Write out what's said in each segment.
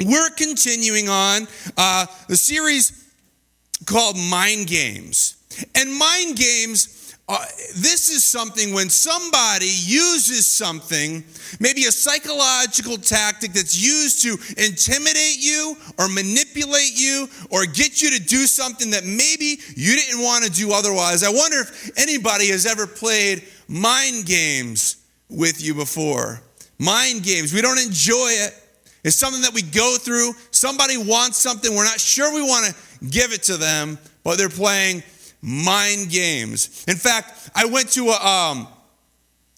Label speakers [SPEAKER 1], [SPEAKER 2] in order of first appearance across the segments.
[SPEAKER 1] We're continuing on the series called Mind Games. And mind games, this is something when somebody uses something, maybe a psychological tactic that's used to intimidate you or manipulate you or get you to do something that maybe you didn't want to do otherwise. I wonder if anybody has ever played mind games with you before. Mind games, we don't enjoy it. It's something that we go through. Somebody wants something. We're not sure we want to give it to them, but they're playing mind games. In fact, I went to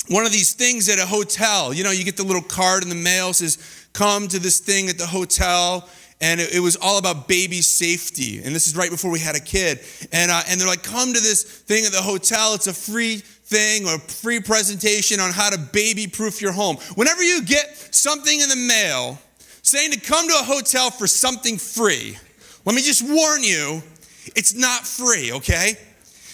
[SPEAKER 1] one of these things at a hotel. You know, you get the little card in the mail, says, come to this thing at the hotel. And it was all about baby safety. And this is right before we had a kid. And they're like, come to this thing at the hotel. It's a free thing or free presentation on how to baby-proof your home. Whenever you get something in the mail saying to come to a hotel for something free, let me just warn you, it's not free, okay?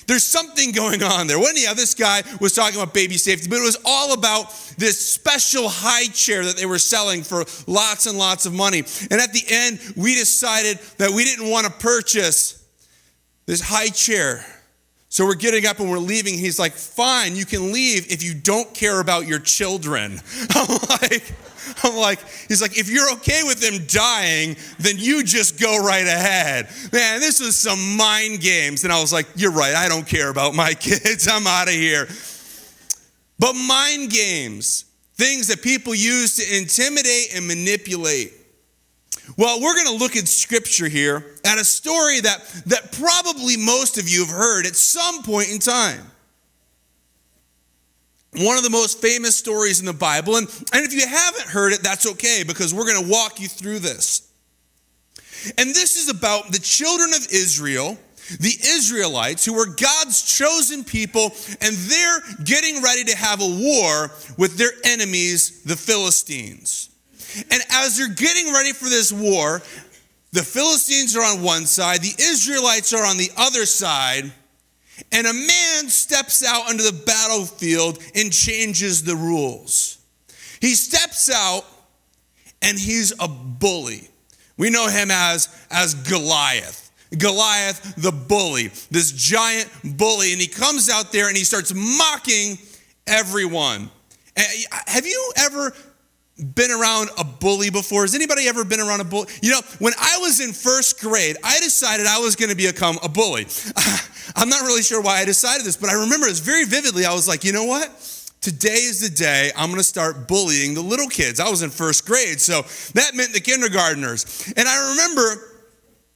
[SPEAKER 1] There's something going on there. Anyhow, this guy was talking about baby safety, but it was all about this special high chair that they were selling for lots and lots of money. And at the end, we decided that we didn't want to purchase this high chair. So we're getting up and we're leaving. He's like, fine, you can leave if you don't care about your children. I'm like, he's like, if you're okay with them dying, then you just go right ahead. Man, this was some mind games. And I was like, you're right, I don't care about my kids. I'm out of here. But mind games, things that people use to intimidate and manipulate. Well, we're going to look at scripture here at a story that probably most of you have heard at some point in time. One of the most famous stories in the Bible. And if you haven't heard it, that's okay, because we're going to walk you through this. And this is about the children of Israel, the Israelites, who were God's chosen people, and they're getting ready to have a war with their enemies, the Philistines. And as they're getting ready for this war, the Philistines are on one side, the Israelites are on the other side, and a man steps out onto the battlefield and changes the rules. He steps out and he's a bully. We know him as Goliath. Goliath the bully, this giant bully. And he comes out there and he starts mocking everyone. Have you ever been around a bully before? Has anybody ever been around a bully? You know, when I was in first grade, I decided I was going to become a bully. I'm not really sure why I decided this, but I remember this very vividly. I was like, you know what? Today is the day I'm going to start bullying the little kids. I was in first grade, so that meant the kindergartners. And I remember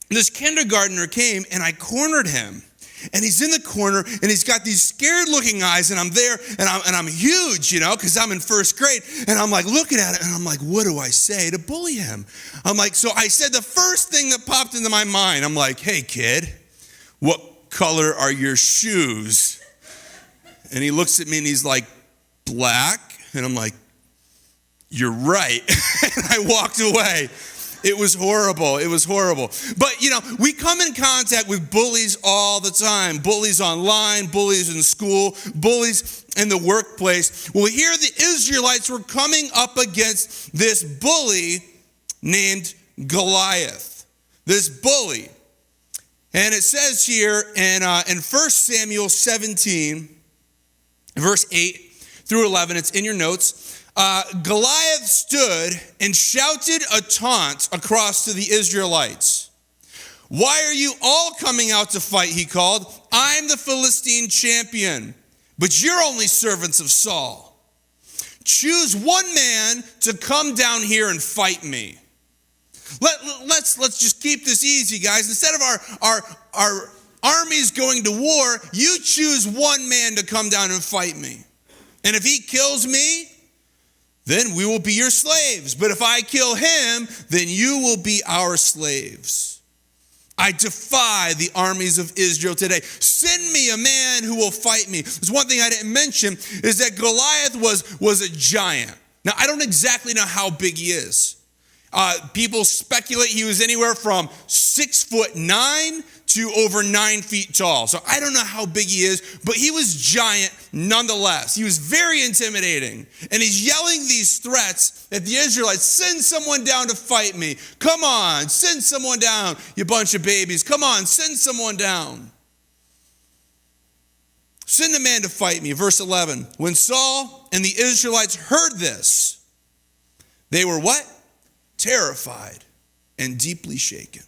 [SPEAKER 1] this kindergartner came and I cornered him. And he's in the corner, and he's got these scared-looking eyes, and I'm there, and I'm huge, you know, because I'm in first grade. And I'm like looking at it, and I'm like, what do I say to bully him? I'm like, so I said the first thing that popped into my mind. I'm like, hey, kid, what color are your shoes? And he looks at me, and he's like, black. And I'm like, you're right. And I walked away. It was horrible. It was horrible. But, you know, we come in contact with bullies all the time. Bullies online, bullies in school, bullies in the workplace. Well, here the Israelites were coming up against this bully named Goliath. This bully. And it says here in 1 Samuel 17, verse 8 through 11, it's in your notes. Goliath stood and shouted a taunt across to the Israelites. Why are you all coming out to fight, he called. I'm the Philistine champion, but you're only servants of Saul. Choose one man to come down here and fight me. Let's just keep this easy, guys. Instead of our armies going to war, you choose one man to come down and fight me. And if he kills me, then we will be your slaves. But if I kill him, then you will be our slaves. I defy the armies of Israel today. Send me a man who will fight me. There's one thing I didn't mention is that Goliath was a giant. Now, I don't exactly know how big he is. People speculate he was anywhere from 6'9" to over 9 feet tall. So I don't know how big he is, but he was giant nonetheless. He was very intimidating. And he's yelling these threats at the Israelites, send someone down to fight me. Come on, send someone down, you bunch of babies. Come on, send someone down. Send a man to fight me. Verse 11, when Saul and the Israelites heard this, they were what? Terrified and deeply shaken.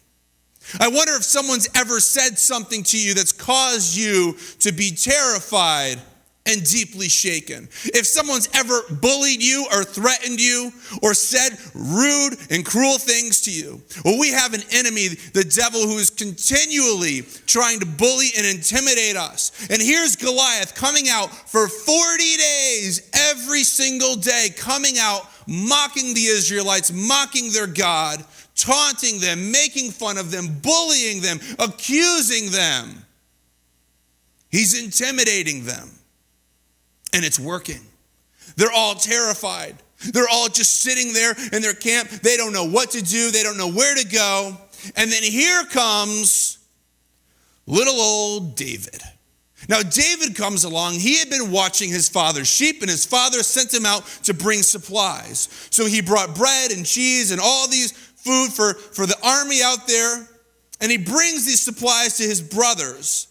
[SPEAKER 1] I wonder if someone's ever said something to you that's caused you to be terrified and deeply shaken. If someone's ever bullied you or threatened you or said rude and cruel things to you. Well, we have an enemy, the devil, who is continually trying to bully and intimidate us. And here's Goliath coming out for 40 days, every single day, coming out, mocking the Israelites, mocking their God, taunting them, making fun of them, bullying them, accusing them. He's intimidating them. And it's working. They're all terrified. They're all just sitting there in their camp. They don't know what to do. They don't know where to go. And then here comes little old David. Now, David comes along. He had been watching his father's sheep, and his father sent him out to bring supplies. So he brought bread and cheese and all these food for the army out there. And he brings these supplies to his brothers.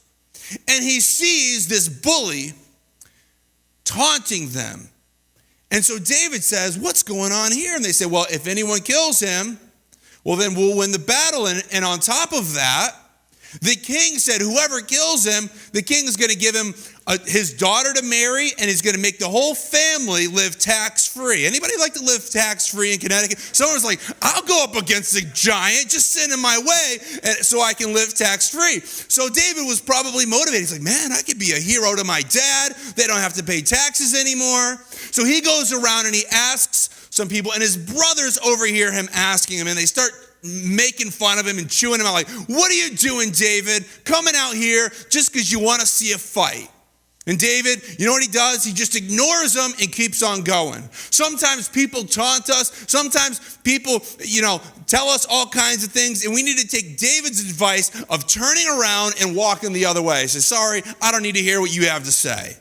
[SPEAKER 1] And he sees this bully taunting them. And so David says, what's going on here? And they say, well, if anyone kills him, well, then we'll win the battle. And on top of that, the king said, whoever kills him, the king is going to give him his daughter to marry, and he's going to make the whole family live tax-free. Anybody like to live tax-free in Connecticut? Someone was like, I'll go up against a giant, just send him my way so I can live tax-free. So David was probably motivated. He's like, man, I could be a hero to my dad. They don't have to pay taxes anymore. So he goes around and he asks some people, and his brothers overhear him asking him, and they start making fun of him and chewing him out like, what are you doing, David? Coming out here just because you want to see a fight. And David, you know what he does? He just ignores them and keeps on going. Sometimes people taunt us. Sometimes people, tell us all kinds of things. And we need to take David's advice of turning around and walking the other way. Say, sorry, I don't need to hear what you have to say.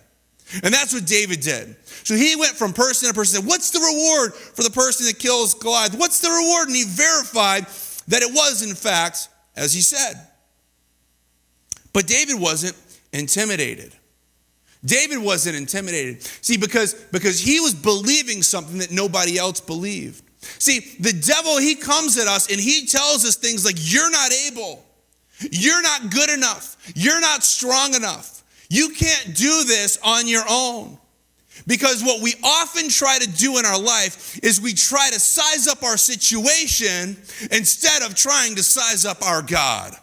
[SPEAKER 1] And that's what David did. So he went from person to person and said, what's the reward for the person that kills Goliath? What's the reward? And he verified that it was, in fact, as he said. But David wasn't intimidated. David wasn't intimidated. See, because he was believing something that nobody else believed. See, the devil, he comes at us and he tells us things like, you're not able. You're not good enough. You're not strong enough. You can't do this on your own. Because what we often try to do in our life is we try to size up our situation instead of trying to size up our God.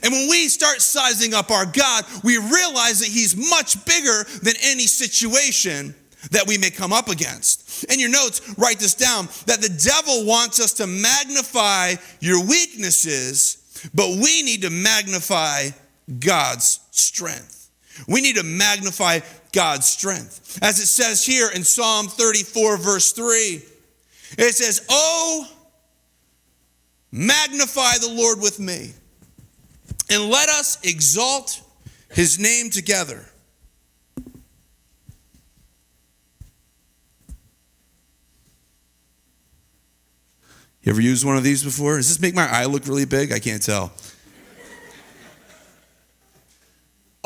[SPEAKER 1] And when we start sizing up our God, we realize that he's much bigger than any situation that we may come up against. In your notes, write this down, that the devil wants us to magnify your weaknesses, but we need to magnify God's strength. We need to magnify God's strength. As it says here in Psalm 34, verse 3, it says, oh, magnify the Lord with me, and let us exalt his name together. You ever used one of these before? Does this make my eye look really big? I can't tell.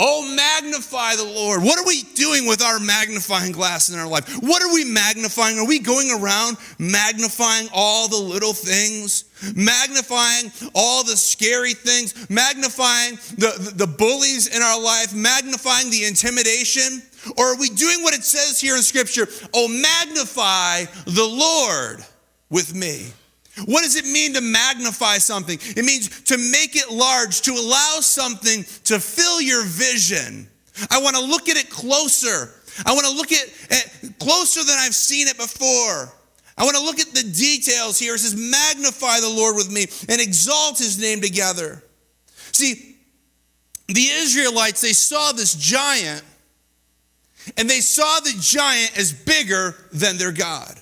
[SPEAKER 1] Oh, magnify the Lord. What are we doing with our magnifying glass in our life? What are we magnifying? Are we going around magnifying all the little things? Magnifying all the scary things? Magnifying the bullies in our life? Magnifying the intimidation? Or are we doing what it says here in Scripture? Oh, magnify the Lord with me. What does it mean to magnify something? It means to make it large, to allow something to fill your vision. I want to look at it closer. I want to look at it closer than I've seen it before. I want to look at the details here. It says, magnify the Lord with me and exalt his name together. See, the Israelites, they saw this giant, and they saw the giant as bigger than their God.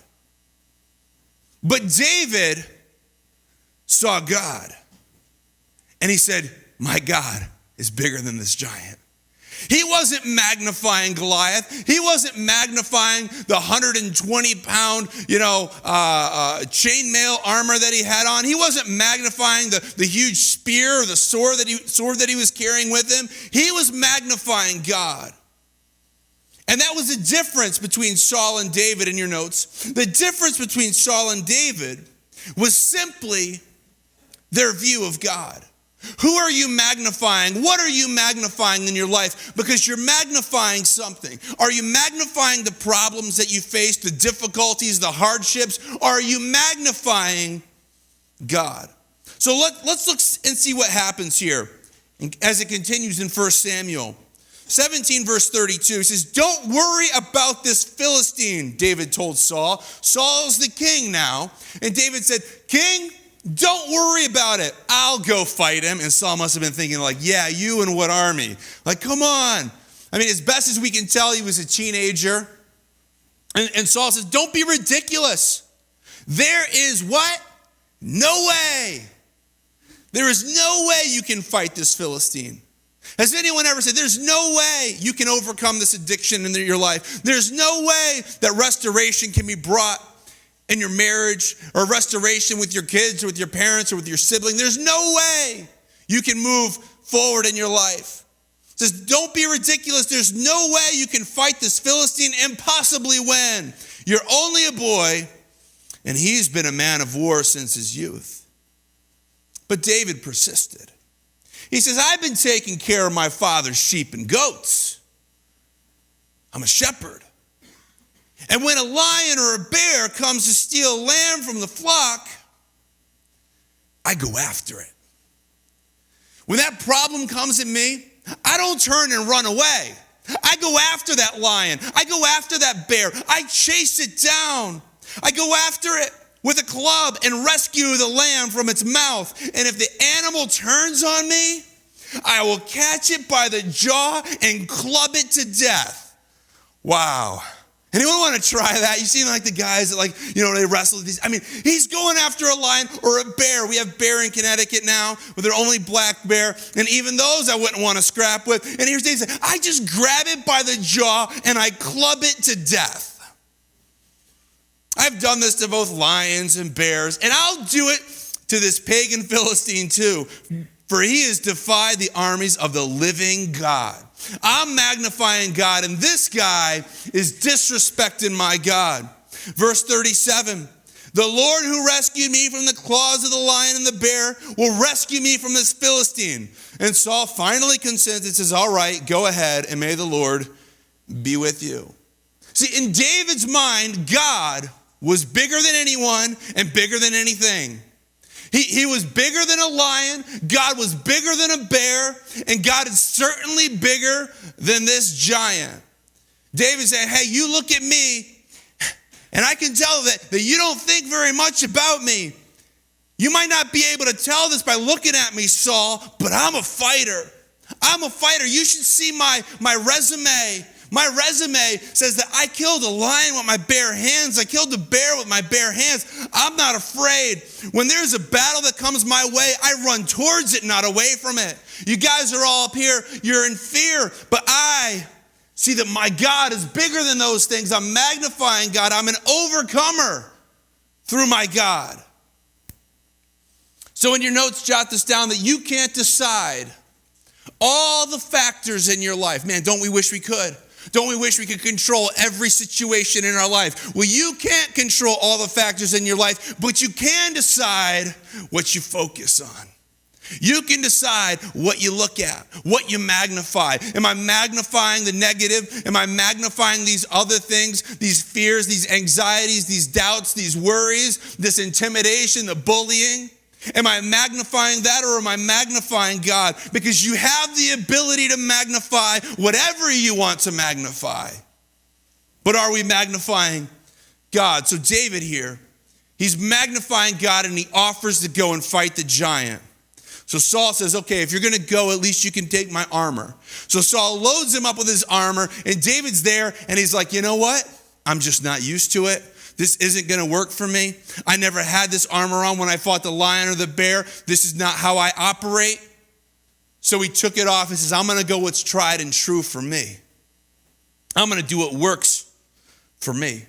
[SPEAKER 1] But David saw God. And he said, my God is bigger than this giant. He wasn't magnifying Goliath. He wasn't magnifying the 120-pound, chainmail armor that he had on. He wasn't magnifying the huge spear or the sword that he was carrying with him. He was magnifying God. And that was the difference between Saul and David in your notes. The difference between Saul and David was simply their view of God. Who are you magnifying? What are you magnifying in your life? Because you're magnifying something. Are you magnifying the problems that you face, the difficulties, the hardships? Or are you magnifying God? So let's look and see what happens here as it continues in 1 Samuel 17, verse 32. It says, don't worry about this Philistine, David told Saul. Saul's the king now. And David said, King, don't worry about it. I'll go fight him. And Saul must have been thinking like, yeah, you and what army? Like, come on. I mean, as best as we can tell, he was a teenager. And Saul says, don't be ridiculous. There is what? No way. There is no way you can fight this Philistine. Has anyone ever said, there's no way you can overcome this addiction in your life? There's no way that restoration can be brought in your marriage, or restoration with your kids or with your parents or with your sibling. There's no way you can move forward in your life. It says, don't be ridiculous. There's no way you can fight this Philistine and possibly win. You're only a boy, and he's been a man of war since his youth. But David persisted. He says, I've been taking care of my father's sheep and goats. I'm a shepherd. And when a lion or a bear comes to steal a lamb from the flock, I go after it. When that problem comes at me, I don't turn and run away. I go after that lion. I go after that bear. I chase it down. I go after it with a club and rescue the lamb from its mouth. And if the animal turns on me, I will catch it by the jaw and club it to death. Wow. Anyone want to try that? You seem like the guys that they wrestle with these. I mean, he's going after a lion or a bear. We have bear in Connecticut now, but they're only black bear. And even those I wouldn't want to scrap with. And here's David saying, I just grab it by the jaw and I club it to death. I've done this to both lions and bears, and I'll do it to this pagan Philistine too. For he has defied the armies of the living God. I'm magnifying God, and this guy is disrespecting my God. Verse 37, the Lord who rescued me from the claws of the lion and the bear will rescue me from this Philistine. And Saul finally consents and says, all right, go ahead, and may the Lord be with you. See, in David's mind, God was bigger than anyone and bigger than anything. He was bigger than a lion, God was bigger than a bear, and God is certainly bigger than this giant. David said, hey, you look at me, and I can tell that you don't think very much about me. You might not be able to tell this by looking at me, Saul, but I'm a fighter. I'm a fighter. You should see my resume. My resume says that I killed a lion with my bare hands. I killed a bear with my bare hands. I'm not afraid. When there's a battle that comes my way, I run towards it, not away from it. You guys are all up here. You're in fear. But I see that my God is bigger than those things. I'm magnifying God. I'm an overcomer through my God. So in your notes, jot this down, that you can't decide all the factors in your life. Man, don't we wish we could? Don't we wish we could control every situation in our life? Well, you can't control all the factors in your life, but you can decide what you focus on. You can decide what you look at, what you magnify. Am I magnifying the negative? Am I magnifying these other things, these fears, these anxieties, these doubts, these worries, this intimidation, the bullying? Am I magnifying that, or am I magnifying God? Because you have the ability to magnify whatever you want to magnify. But are we magnifying God? So David here, he's magnifying God, and he offers to go and fight the giant. So Saul says, okay, if you're going to go, at least you can take my armor. So Saul loads him up with his armor, and David's there, and he's like, you know what? I'm just not used to it. This isn't going to work for me. I never had this armor on when I fought the lion or the bear. This is not how I operate. So he took it off and says, I'm going to go what's tried and true for me. I'm going to do what works for me.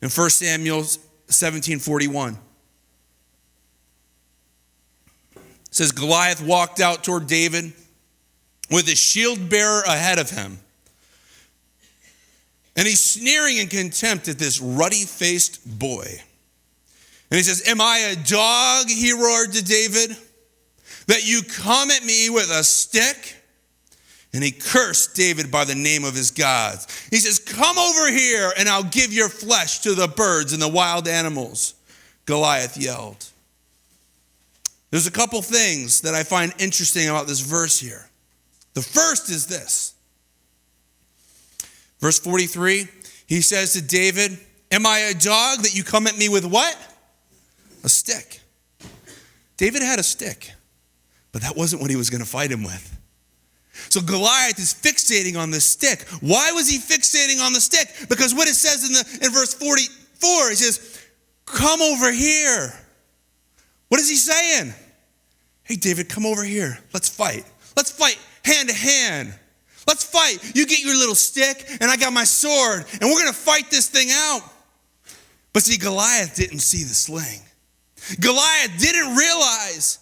[SPEAKER 1] In 1 Samuel 17:41, it says, Goliath walked out toward David with his shield bearer ahead of him. And he's sneering in contempt at this ruddy-faced boy. And he says, am I a dog, he roared to David, that you come at me with a stick? And he cursed David by the name of his gods. He says, come over here and I'll give your flesh to the birds and the wild animals, Goliath yelled. There's a couple things that I find interesting about this verse here. The first is this. Verse 43, he says to David, am I a dog that you come at me with what? A stick. David had a stick, but that wasn't what he was going to fight him with. So Goliath is fixating on the stick. Why was he fixating on the stick? Because what it says in verse 44, he says, come over here. What is he saying? Hey, David, come over here. Let's fight. Let's fight hand to hand. Let's fight. You get your little stick, and I got my sword, and we're going to fight this thing out. But see, Goliath didn't see the sling. Goliath didn't realize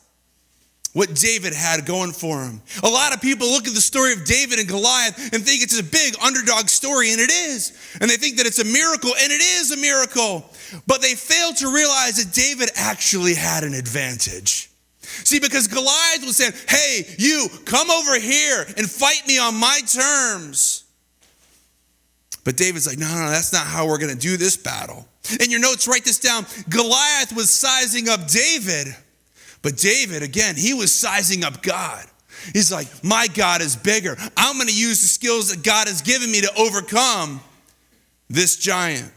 [SPEAKER 1] what David had going for him. A lot of people look at the story of David and Goliath and think it's a big underdog story, and it is. And they think that it's a miracle, and it is a miracle. But they fail to realize that David actually had an advantage. See, because Goliath was saying, hey, you, come over here and fight me on my terms. But David's like, no, that's not how we're going to do this battle. In your notes, write this down. Goliath was sizing up David. But David, again, he was sizing up God. He's like, my God is bigger. I'm going to use the skills that God has given me to overcome this giant.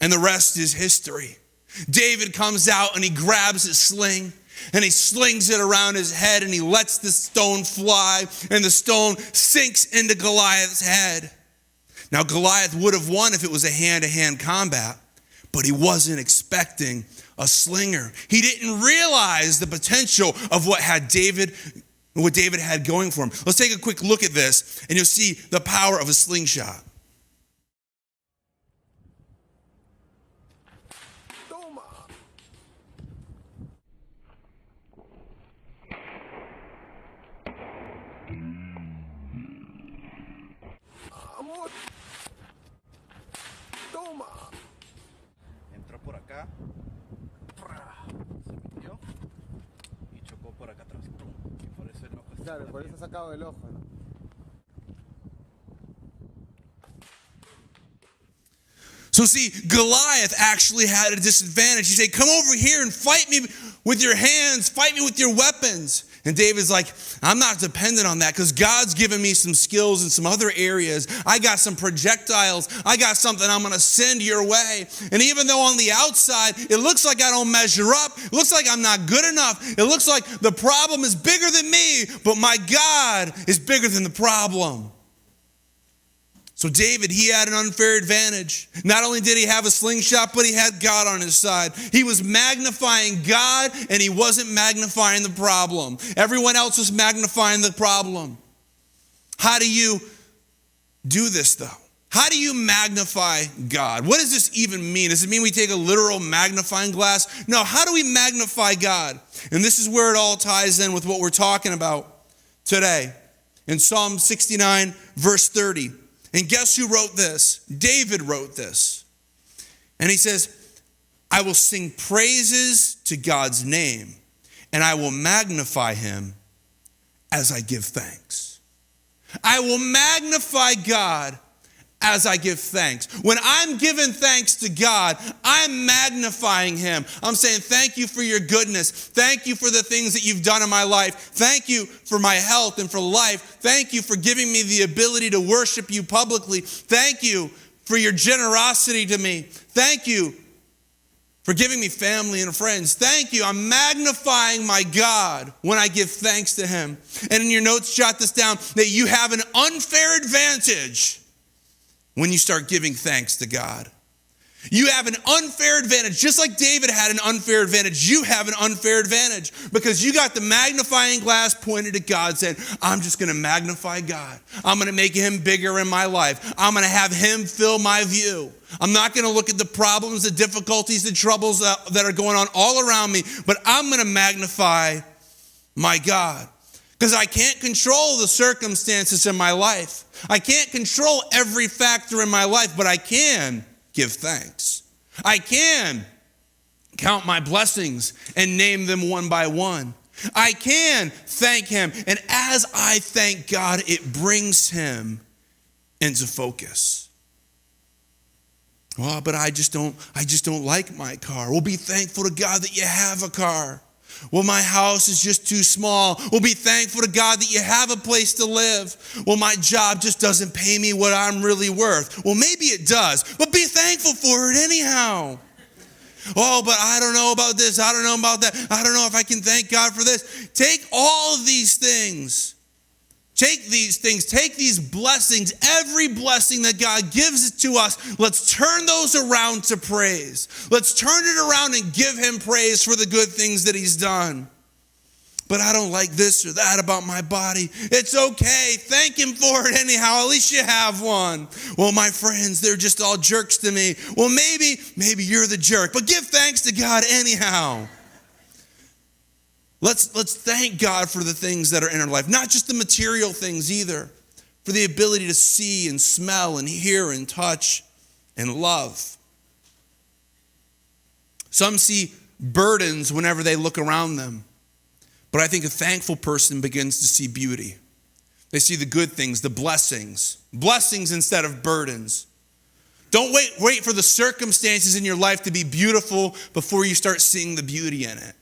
[SPEAKER 1] And the rest is history. David comes out and he grabs his sling and he slings it around his head and he lets the stone fly and the stone sinks into Goliath's head. Now, Goliath would have won if it was a hand-to-hand combat, but he wasn't expecting a slinger. He didn't realize the potential of what David had going for him. Let's take a quick look at this, and you'll see the power of a slingshot.
[SPEAKER 2] Entró por acá, se metió y chocó por acá atrás. Y por eso el ojo está.
[SPEAKER 3] Claro, por eso sacado el ojo, ¿no?
[SPEAKER 1] So see, Goliath actually had a disadvantage. He said, come over here and fight me with your hands, fight me with your weapons. And David's like, I'm not dependent on that because God's given me some skills in some other areas. I got some projectiles. I got something I'm going to send your way. And even though on the outside, it looks like I don't measure up, it looks like I'm not good enough, it looks like the problem is bigger than me, but my God is bigger than the problem. So David, he had an unfair advantage. Not only did he have a slingshot, but he had God on his side. He was magnifying God, and he wasn't magnifying the problem. Everyone else was magnifying the problem. How do you do this, though? How do you magnify God? What does this even mean? Does it mean we take a literal magnifying glass? No, how do we magnify God? And this is where it all ties in with what we're talking about today. In Psalm 69, verse 30. And guess who wrote this? David wrote this. And he says, I will sing praises to God's name, and I will magnify him as I give thanks. I will magnify God as I give thanks. When I'm giving thanks to God, I'm magnifying him. I'm saying, thank you for your goodness. Thank you for the things that you've done in my life. Thank you for my health and for life. Thank you for giving me the ability to worship you publicly. Thank you for your generosity to me. Thank you for giving me family and friends. Thank you. I'm magnifying my God when I give thanks to him. And in your notes, jot this down, that you have an unfair advantage when you start giving thanks to God. You have an unfair advantage. Just like David had an unfair advantage, you have an unfair advantage because you got the magnifying glass pointed at God saying, I'm just going to magnify God. I'm going to make him bigger in my life. I'm going to have him fill my view. I'm not going to look at the problems, the difficulties, the troubles that are going on all around me, but I'm going to magnify my God because I can't control the circumstances in my life. I can't control every factor in my life, but I can give thanks. I can count my blessings and name them one by one. I can thank him. And as I thank God, it brings him into focus. Oh, but I just don't like my car. Well, be thankful to God that you have a car. Well, my house is just too small. Well, be thankful to God that you have a place to live. Well, my job just doesn't pay me what I'm really worth. Well, maybe it does, but be thankful for it anyhow. Oh, but I don't know about this. I don't know about that. I don't know if I can thank God for this. Take all of these things. Take these blessings, every blessing that God gives to us. Let's turn those around to praise. Let's turn it around and give him praise for the good things that he's done. But I don't like this or that about my body. It's okay. Thank him for it anyhow. At least you have one. Well, my friends, they're just all jerks to me. Well, maybe you're the jerk, but give thanks to God anyhow. Let's thank God for the things that are in our life, not just the material things either, for the ability to see and smell and hear and touch and love. Some see burdens whenever they look around them, but I think a thankful person begins to see beauty. They see the good things, the blessings instead of burdens. Don't wait for the circumstances in your life to be beautiful before you start seeing the beauty in it.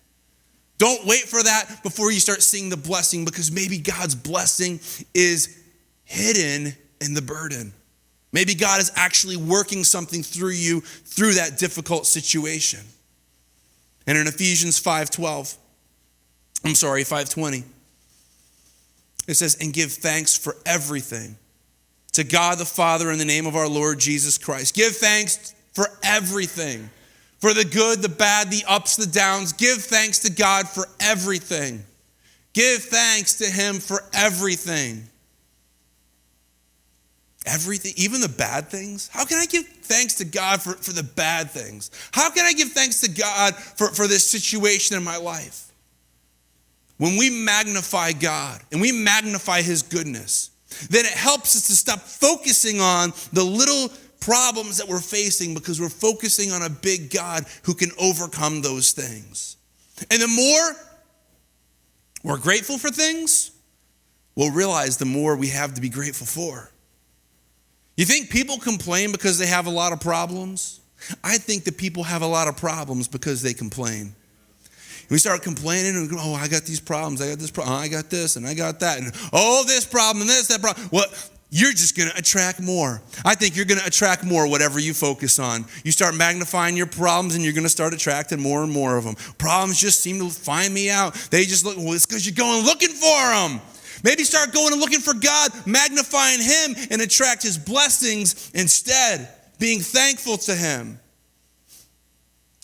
[SPEAKER 1] Don't wait for that before you start seeing the blessing, because maybe God's blessing is hidden in the burden. Maybe God is actually working something through you through that difficult situation. And in Ephesians 5:20, it says, and give thanks for everything to God the Father in the name of our Lord Jesus Christ. Give thanks for everything. For the good, the bad, the ups, the downs. Give thanks to God for everything. Give thanks to him for everything. Everything, even the bad things. How can I give thanks to God for the bad things? How can I give thanks to God for this situation in my life? When we magnify God and we magnify his goodness, then it helps us to stop focusing on the little problems that we're facing, because we're focusing on a big God who can overcome those things. And the more we're grateful for things, we'll realize the more we have to be grateful for. You think people complain because they have a lot of problems? I think that people have a lot of problems because they complain. We start complaining and we go, oh, I got these problems, I got this problem, I got this and I got that, and oh, this problem and this, that problem. What? You're just going to attract more. I think you're going to attract more whatever you focus on. You start magnifying your problems and you're going to start attracting more and more of them. Problems just seem to find me out. They just look, well, it's because you're going looking for them. Maybe start going and looking for God, magnifying him, and attract his blessings instead, being thankful to him.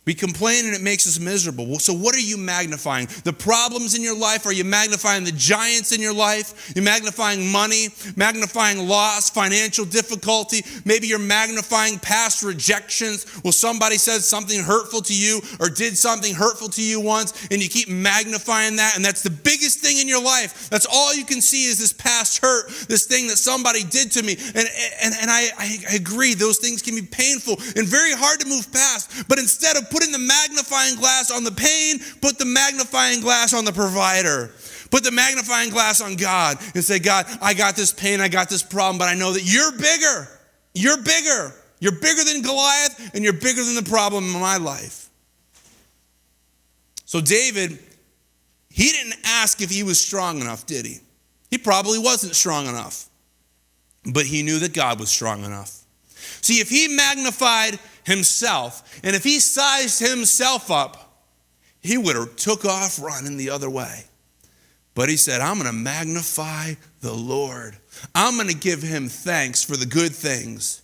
[SPEAKER 1] We complain and it makes us miserable. Well, so what are you magnifying? The problems in your life? Are you magnifying the giants in your life? You're magnifying money, magnifying loss, financial difficulty. Maybe you're magnifying past rejections. Well, somebody said something hurtful to you or did something hurtful to you once, and you keep magnifying that, and that's the biggest thing in your life. That's all you can see is this past hurt, this thing that somebody did to me. And I agree, those things can be painful and very hard to move past. But instead of putting the magnifying glass on the pain, put the magnifying glass on the provider. Put the magnifying glass on God and say, God, I got this pain, I got this problem, but I know that you're bigger. You're bigger. You're bigger than Goliath, and you're bigger than the problem in my life. So David, he didn't ask if he was strong enough, did he? He probably wasn't strong enough, but he knew that God was strong enough. See, if he magnified himself, and if he sized himself up, he would have took off running the other way. But he said, I'm going to magnify the Lord. I'm going to give him thanks for the good things.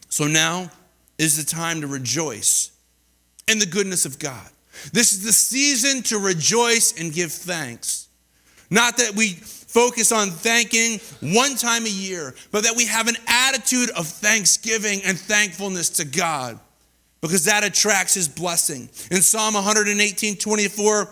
[SPEAKER 1] So now is the time to rejoice in the goodness of God. This is the season to rejoice and give thanks. Not that we focus on thanking one time a year, but that we have an attitude of thanksgiving and thankfulness to God, because that attracts his blessing. In Psalm 118:24,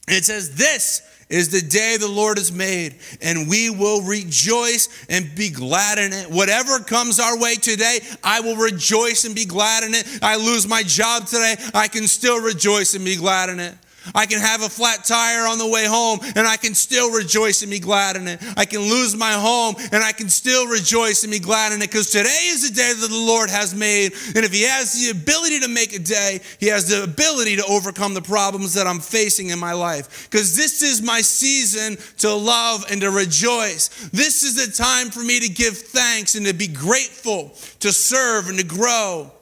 [SPEAKER 1] it says, "This is the day the Lord has made, and we will rejoice and be glad in it." Whatever comes our way today, I will rejoice and be glad in it. I lose my job today, I can still rejoice and be glad in it. I can have a flat tire on the way home, and I can still rejoice and be glad in it. I can lose my home, and I can still rejoice and be glad in it, because today is the day that the Lord has made. And if he has the ability to make a day, he has the ability to overcome the problems that I'm facing in my life. Because this is my season to love and to rejoice. This is the time for me to give thanks and to be grateful, to serve and to grow.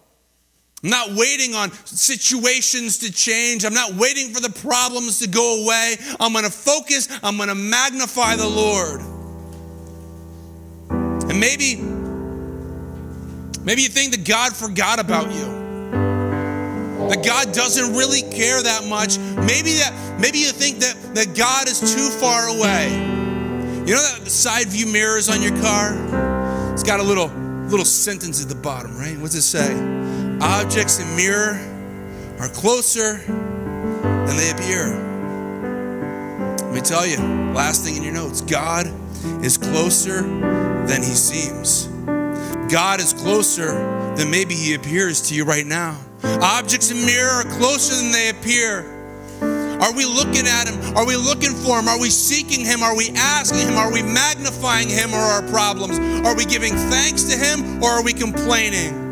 [SPEAKER 1] I'm not waiting on situations to change. I'm not waiting for the problems to go away. I'm going to focus. I'm going to magnify the Lord. And maybe you think that God forgot about you, that God doesn't really care that much. Maybe you think that God is too far away. You know that the side view mirrors on your car? It's got a little sentence at the bottom, right? What's it say? Objects in mirror are closer than they appear. Let me tell you, last thing in your notes, God is closer than he seems. God is closer than maybe he appears to you right now. Objects in mirror are closer than they appear. Are we looking at him? Are we looking for him? Are we seeking him? Are we asking him? Are we magnifying him or our problems? Are we giving thanks to him, or are we complaining?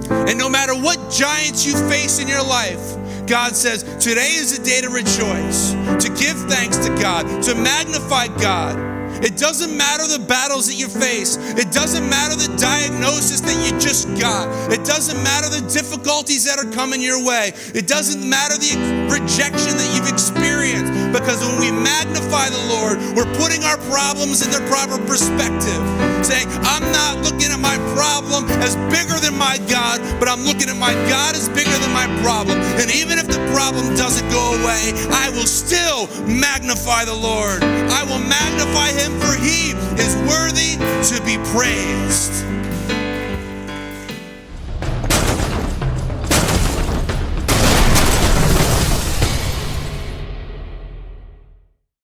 [SPEAKER 1] And no matter what giants you face in your life, God says, today is a day to rejoice, to give thanks to God, to magnify God. It doesn't matter the battles that you face. It doesn't matter the diagnosis that you just got. It doesn't matter the difficulties that are coming your way. It doesn't matter the rejection that you've experienced. Because when we magnify the Lord, we're putting our problems in their proper perspective. Saying, I'm not looking at my problem as bigger than my God, but I'm looking at my God as bigger than my problem. And even if the problem doesn't go away, I will still magnify the Lord. I will magnify him, for he is worthy to be praised.